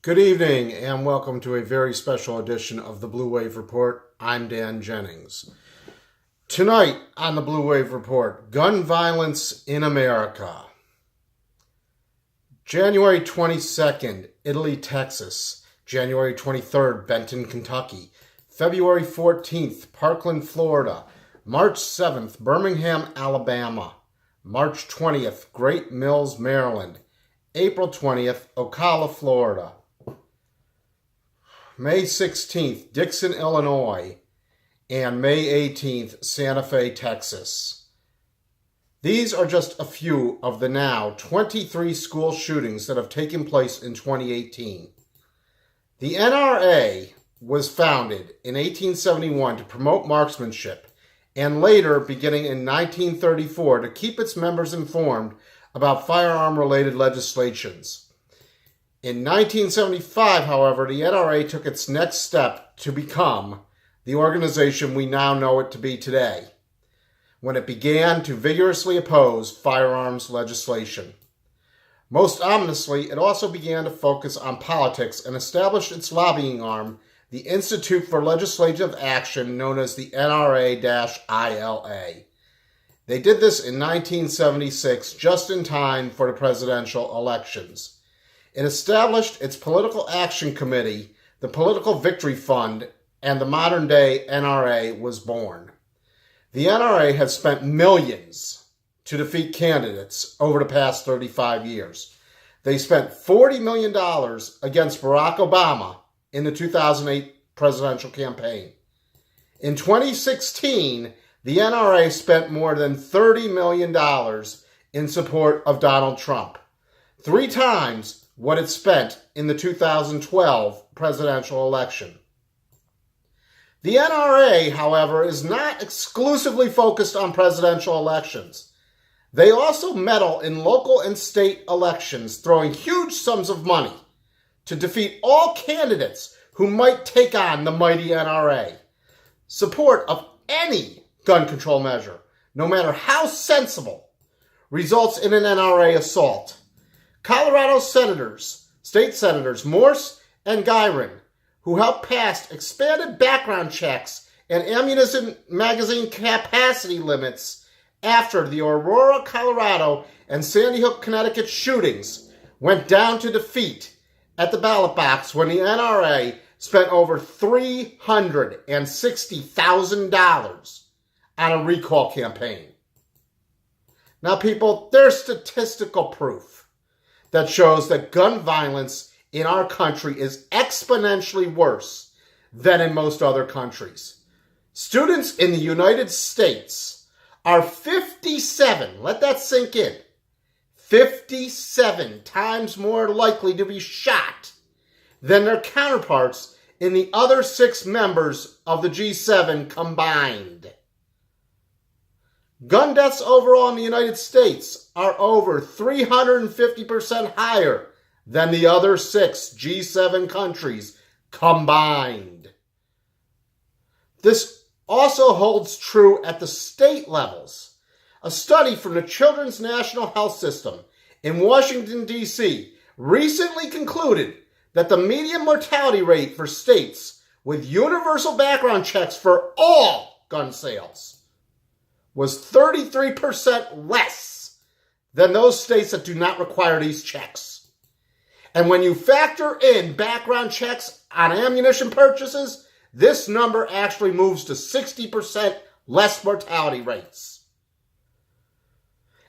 Good evening and welcome to a very special edition of the Blue Wave Report. I'm Dan Jennings. Tonight on the Blue Wave Report, gun violence in America. January 22nd, Italy, Texas. January 23rd, Benton, Kentucky. February 14th, Parkland, Florida. March 7th, Birmingham, Alabama. March 20th, Great Mills, Maryland. April 20th, Ocala, Florida. May 16th, Dixon, Illinois, and May 18th, Santa Fe, Texas. These are just a few of the now 23 school shootings that have taken place in 2018. The NRA was founded in 1871 to promote marksmanship, and later, beginning in 1934, to keep its members informed about firearm-related legislations. In 1975, however, the NRA took its next step to become the organization we now know it to be today, when it began to vigorously oppose firearms legislation. Most ominously, it also began to focus on politics and established its lobbying arm, the Institute for Legislative Action, known as the NRA-ILA. They did this in 1976, just in time for the presidential elections. It established its Political Action Committee, the Political Victory Fund, and the modern-day NRA was born. The NRA has spent millions to defeat candidates over the past 35 years. They spent $40 million against Barack Obama in the 2008 presidential campaign. In 2016, the NRA spent more than $30 million in support of Donald Trump, 3 times what it spent in the 2012 presidential election. The NRA, however, is not exclusively focused on presidential elections. They also meddle in local and state elections, throwing huge sums of money to defeat all candidates who might take on the mighty NRA. Support of any gun control measure, no matter how sensible, results in an NRA assault. Colorado state senators Morse and Guerin, who helped pass expanded background checks and ammunition magazine capacity limits after the Aurora, Colorado, and Sandy Hook, Connecticut shootings, went down to defeat at the ballot box when the NRA spent over $360,000 on a recall campaign. Now, people, there's statistical proof that shows that gun violence in our country is exponentially worse than in most other countries. Students in the United States are 57, let that sink in, 57 times more likely to be shot than their counterparts in the other 6 members of the G7 combined. Gun deaths overall in the United States are over 350% higher than the other 6 G7 countries combined. This also holds true at the state levels. A study from the Children's National Health System in Washington, D.C. recently concluded that the median mortality rate for states with universal background checks for all gun sales was 33% less than those states that do not require these checks. And when you factor in background checks on ammunition purchases, this number actually moves to 60% less mortality rates.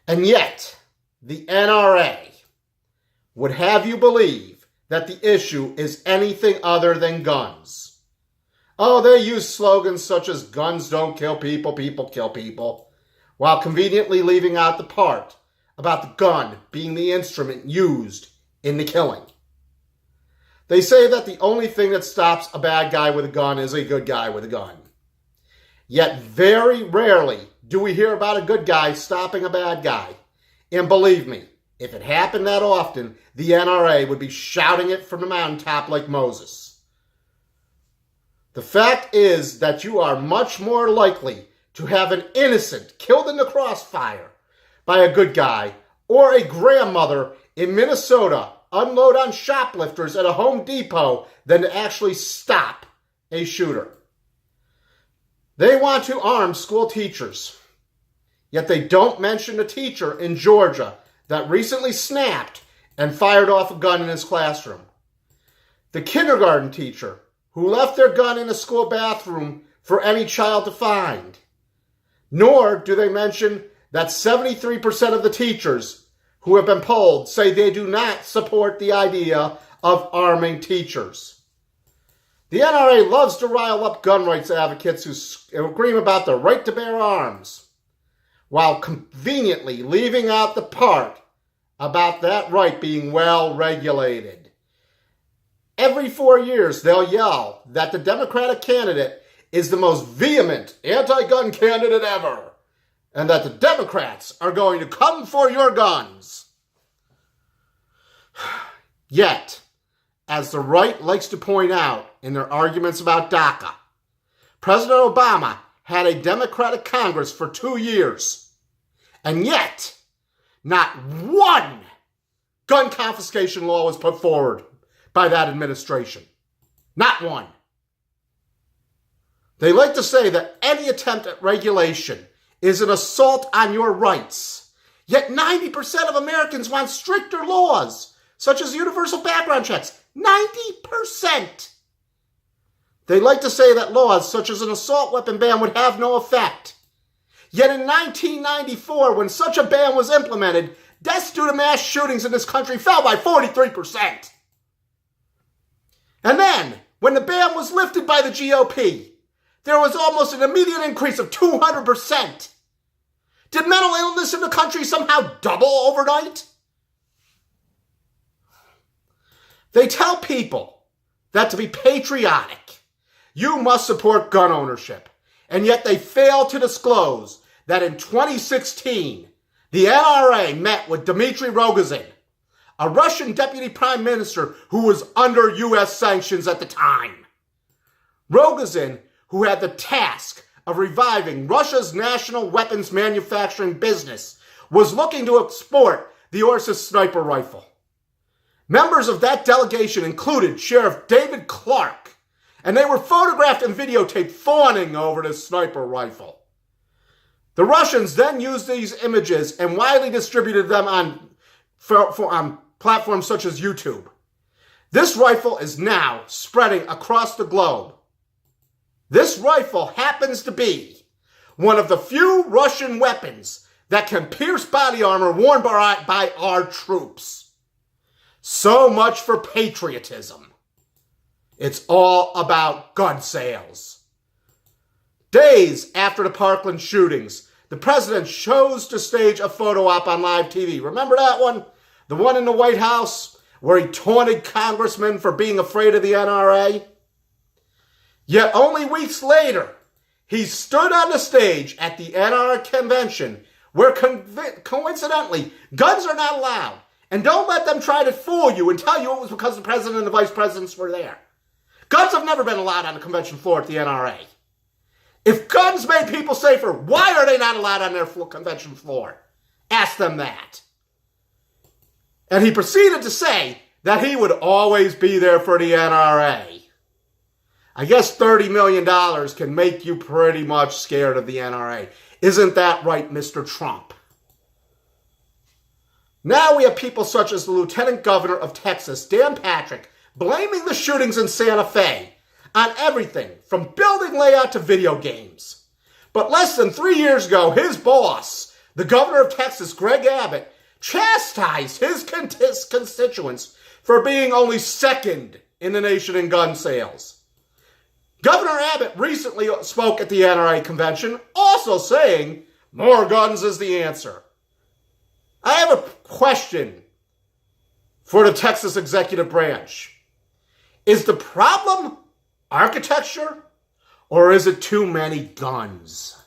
And yet, the NRA would have you believe that the issue is anything other than guns. Oh, they use slogans such as guns don't kill people, people kill people, while conveniently leaving out the part about the gun being the instrument used in the killing. They say that the only thing that stops a bad guy with a gun is a good guy with a gun. Yet very rarely do we hear about a good guy stopping a bad guy. And believe me, if it happened that often, the NRA would be shouting it from the mountaintop like Moses. The fact is that you are much more likely to have an innocent killed in the crossfire by a good guy or a grandmother in Minnesota unload on shoplifters at a Home Depot than to actually stop a shooter. They want to arm school teachers, yet they don't mention a teacher in Georgia that recently snapped and fired off a gun in his classroom. The kindergarten teacher who left their gun in a school bathroom for any child to find. Nor do they mention that 73% of the teachers who have been polled say they do not support the idea of arming teachers. The NRA loves to rile up gun rights advocates who scream about the right to bear arms, while conveniently leaving out the part about that right being well regulated. Every 4 years, they'll yell that the Democratic candidate is the most vehement anti-gun candidate ever, and that the Democrats are going to come for your guns. Yet, as the right likes to point out in their arguments about DACA, President Obama had a Democratic Congress for 2 years, and yet not one gun confiscation law was put forward by that administration. Not one. They like to say that any attempt at regulation is an assault on your rights. Yet 90% of Americans want stricter laws, such as universal background checks. 90%. They like to say that laws such as an assault weapon ban would have no effect. Yet in 1994, when such a ban was implemented, deaths due to mass shootings in this country fell by 43%. And then, when the ban was lifted by the GOP, there was almost an immediate increase of 200%. Did mental illness in the country somehow double overnight? They tell people that to be patriotic, you must support gun ownership, and yet they fail to disclose that in 2016, the NRA met with Dmitry Rogozin, a Russian deputy prime minister who was under U.S. sanctions at the time. Rogozin, who had the task of reviving Russia's national weapons manufacturing business, was looking to export the Ursus sniper rifle. Members of that delegation included Sheriff David Clark, and they were photographed and videotaped fawning over this sniper rifle. The Russians then used these images and widely distributed them on platforms such as YouTube. This rifle is now spreading across the globe. This rifle happens to be one of the few Russian weapons that can pierce body armor worn by our troops. So much for patriotism. It's all about gun sales. Days after the Parkland shootings, the president chose to stage a photo op on live TV. Remember that one? The one in the White House where he taunted congressmen for being afraid of the NRA? Yet only weeks later, he stood on the stage at the NRA convention where coincidentally, guns are not allowed. And don't let them try to fool you and tell you it was because the president and the vice presidents were there. Guns have never been allowed on the convention floor at the NRA. If guns made people safer, why are they not allowed on their convention floor? Ask them that. And he proceeded to say that he would always be there for the NRA. I guess $30 million can make you pretty much scared of the NRA. Isn't that right, Mr. Trump? Now we have people such as the Lieutenant Governor of Texas, Dan Patrick, blaming the shootings in Santa Fe on everything from building layout to video games. But less than 3 years ago, his boss, the Governor of Texas, Greg Abbott, chastised his constituents for being only second in the nation in gun sales. Governor Abbott recently spoke at the NRA convention, also saying, more guns is the answer. I have a question for the Texas executive branch. Is the problem architecture, or is it too many guns?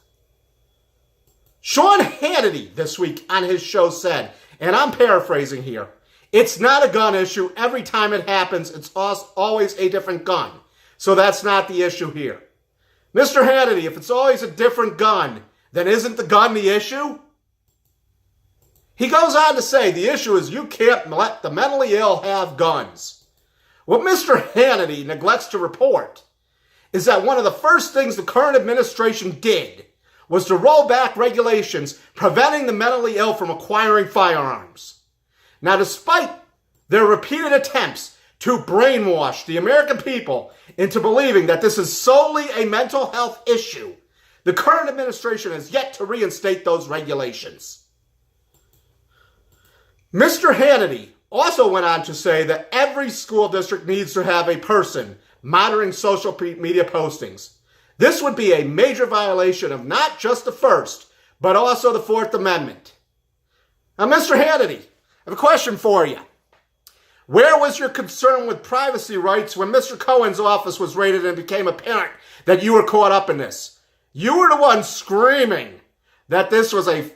Sean Hannity this week on his show said, and I'm paraphrasing here, it's not a gun issue. Every time it happens, it's always a different gun. So that's not the issue here. Mr. Hannity, if it's always a different gun, then isn't the gun the issue? He goes on to say the issue is you can't let the mentally ill have guns. What Mr. Hannity neglects to report is that one of the first things the current administration did was to roll back regulations preventing the mentally ill from acquiring firearms. Now, despite their repeated attempts to brainwash the American people into believing that this is solely a mental health issue, the current administration has yet to reinstate those regulations. Mr. Hannity also went on to say that every school district needs to have a person monitoring social media postings. This would be a major violation of not just the First, but also the Fourth Amendment. Now, Mr. Hannity, I have a question for you. Where was your concern with privacy rights when Mr. Cohen's office was raided and it became apparent that you were caught up in this? You were the one screaming that this was a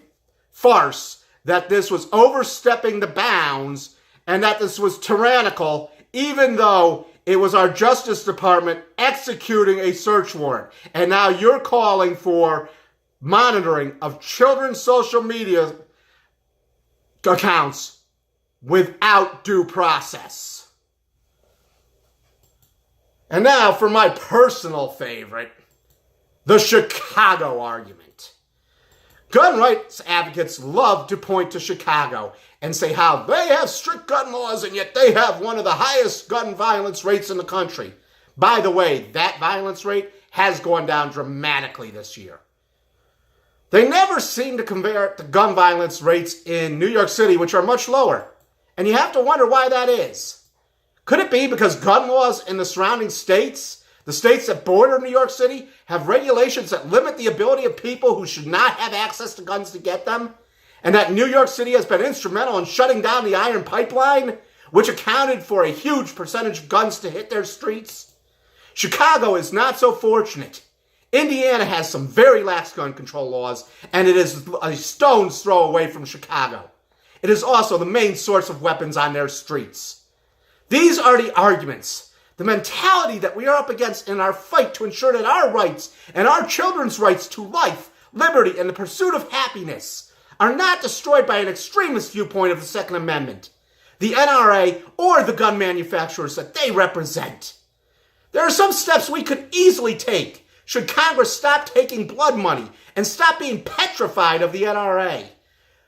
farce, that this was overstepping the bounds, and that this was tyrannical, even though it was our Justice Department executing a search warrant. And now you're calling for monitoring of children's social media accounts without due process. And now for my personal favorite, the Chicago argument. Gun rights advocates love to point to Chicago and say how they have strict gun laws and yet they have one of the highest gun violence rates in the country. By the way, that violence rate has gone down dramatically this year. They never seem to compare the gun violence rates in New York City, which are much lower. And you have to wonder why that is. Could it be because gun laws in the surrounding states, the states that border New York City, have regulations that limit the ability of people who should not have access to guns to get them? And that New York City has been instrumental in shutting down the Iron Pipeline, which accounted for a huge percentage of guns to hit their streets? Chicago is not so fortunate. Indiana has some very lax gun control laws, and it is a stone's throw away from Chicago. It is also the main source of weapons on their streets. These are the arguments, the mentality that we are up against in our fight to ensure that our rights and our children's rights to life, liberty, and the pursuit of happiness are not destroyed by an extremist viewpoint of the Second Amendment, the NRA, or the gun manufacturers that they represent. There are some steps we could easily take should Congress stop taking blood money and stop being petrified of the NRA.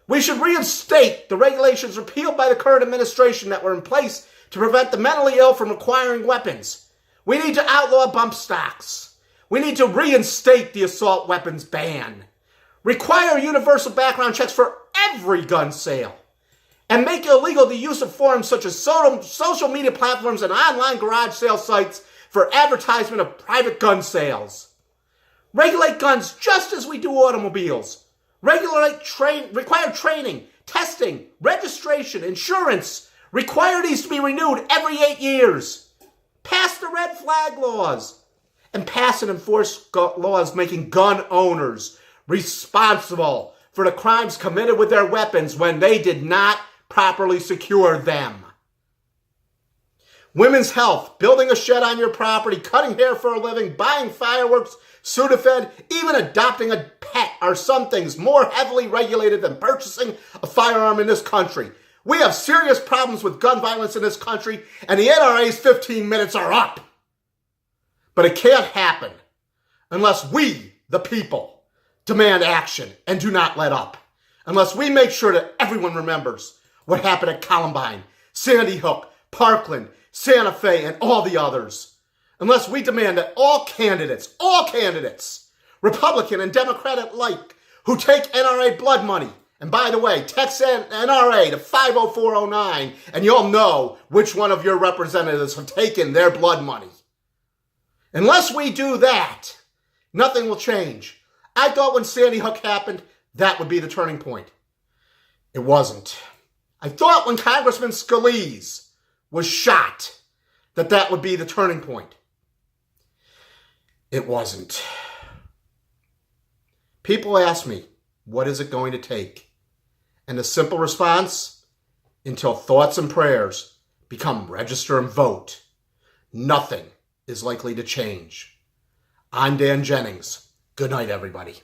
We should reinstate the regulations repealed by the current administration that were in place to prevent the mentally ill from acquiring weapons. We need to outlaw bump stocks. We need to reinstate the assault weapons ban. Require universal background checks for every gun sale. And make illegal the use of forums such as social media platforms and online garage sale sites for advertisement of private gun sales. Regulate guns just as we do automobiles. Require training, testing, registration, insurance. Require these to be renewed every 8 years. Pass the red flag laws. And pass and enforce laws making gun owners responsible for the crimes committed with their weapons when they did not properly secure them. Women's health, building a shed on your property, cutting hair for a living, buying fireworks, Sudafed, even adopting a pet are some things more heavily regulated than purchasing a firearm in this country. We have serious problems with gun violence in this country, and the NRA's 15 minutes are up. But it can't happen unless we, the people, demand action and do not let up. Unless we make sure that everyone remembers what happened at Columbine, Sandy Hook, Parkland, Santa Fe, and all the others. Unless we demand that all candidates, Republican and Democrat alike, who take NRA blood money, and by the way, text NRA to 50409, and you'll know which one of your representatives have taken their blood money. Unless we do that, nothing will change. I thought when Sandy Hook happened, that would be the turning point. It wasn't. I thought when Congressman Scalise was shot, that would be the turning point. It wasn't. People ask me, what is it going to take? And the simple response, until thoughts and prayers become register and vote, nothing is likely to change. I'm Dan Jennings. Good night, everybody.